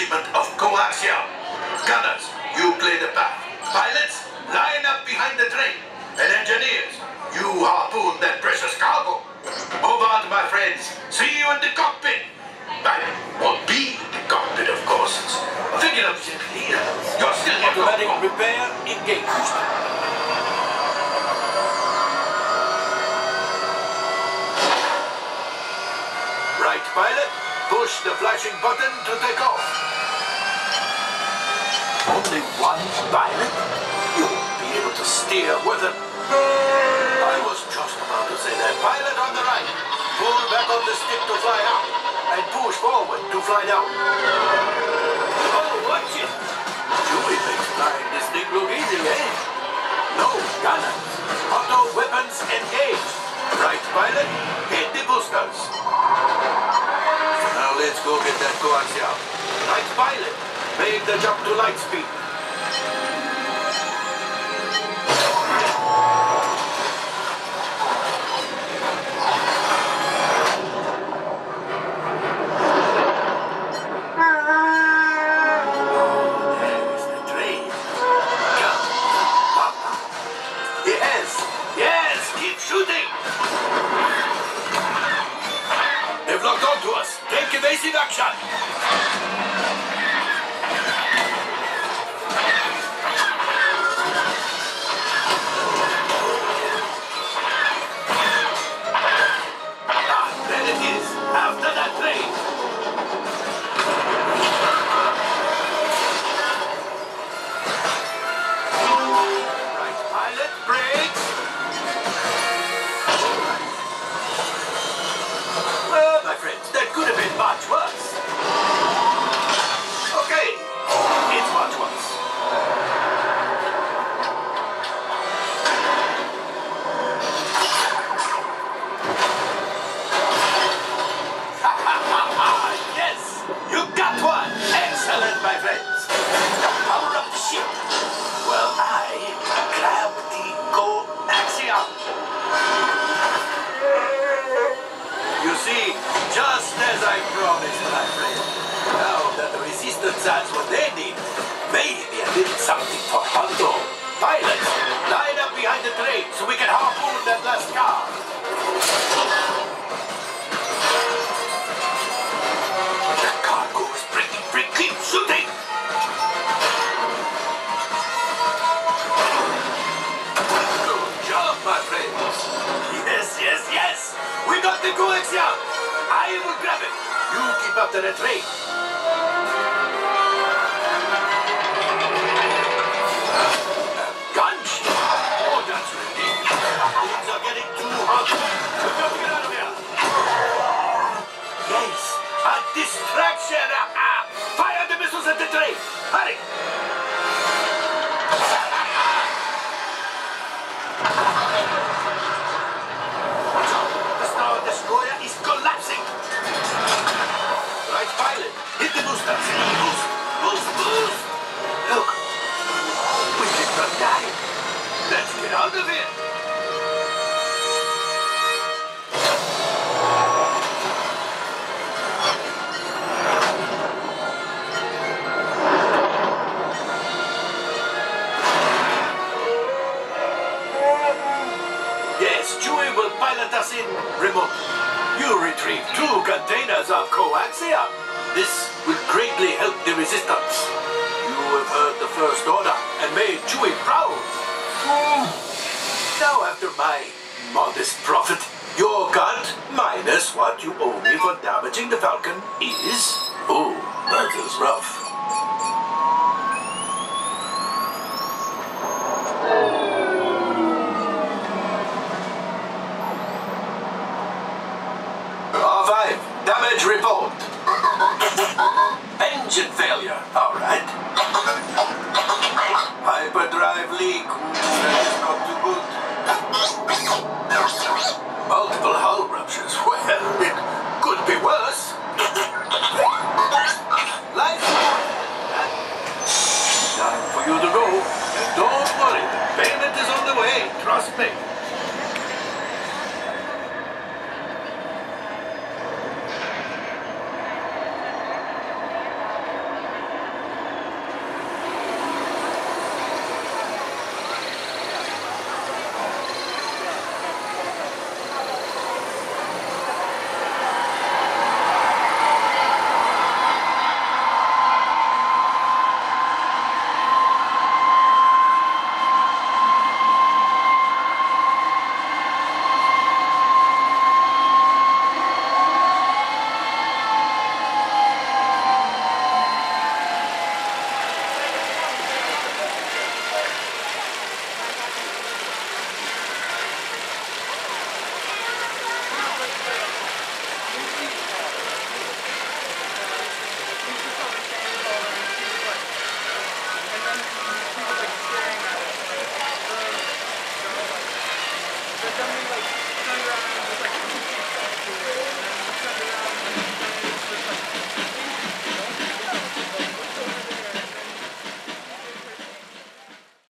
shipment of coaxium. Gunners, you play the path. Pilots, line up behind the train. And engineers, you harpoon that precious cargo. Move on, my friends. See you in the cockpit. I won't be in the cockpit, of course. It's a figure of speech. You're still here. Automatic repair engaged. Right, pilot. Push the flashing button to take off. Only one pilot? You won't be able to steer with it. I was just about to say that. Pilot on the right. Pull back on the stick to fly out. And push forward to fly down. Oh, watch it. Chewie makes flying this thing look easy, eh? No, gunner. Auto weapons engaged. Right, pilot. Hit the boosters. Now let's go get that coaxium. Right, pilot. Make the jump to light speed. Evasive action! There it is! After that train! Right, pilot, brakes! Well, my friends, that could have been much worse. Okay, it's much worse. Yes, you got one. Excellent, my friends. Power up the ship. Well, I grab the coaxium. You see, just as I promised, my friend. Now that the resistance has what they need, maybe a little something for Hondo. Pilots, line up behind the train so we can harpoon that last car. The cargo is breaking free. Keep shooting! Good job, my friends. Yes! We got the coaxium. I will grab it. You keep up to the train. Gunship? Oh, that's ridiculous. Things are getting too hot. We've got to get out of here. Yes, a distraction. Fire the missiles at the train. Hurry. The Star Destroyer is collapsing. Right, pilot. Hit the boosters. Boost. Look. We did not die. Let's get out of here. Yes, Chewie will pilot us in remote. You retrieve 2 containers of coaxium. This will greatly help the resistance. You have heard the First Order and made Chewie proud. Now, after my modest profit, your cut minus what you owe me for damaging the Falcon is... Oh, that is rough. Damage report. Engine failure. All right. Hyperdrive leak. That is not too good. Multiple hull ruptures. Well, it could be worse. Life. Time for you to go. And don't worry, the payment is on the way. Trust me. But then we like turned around and was like,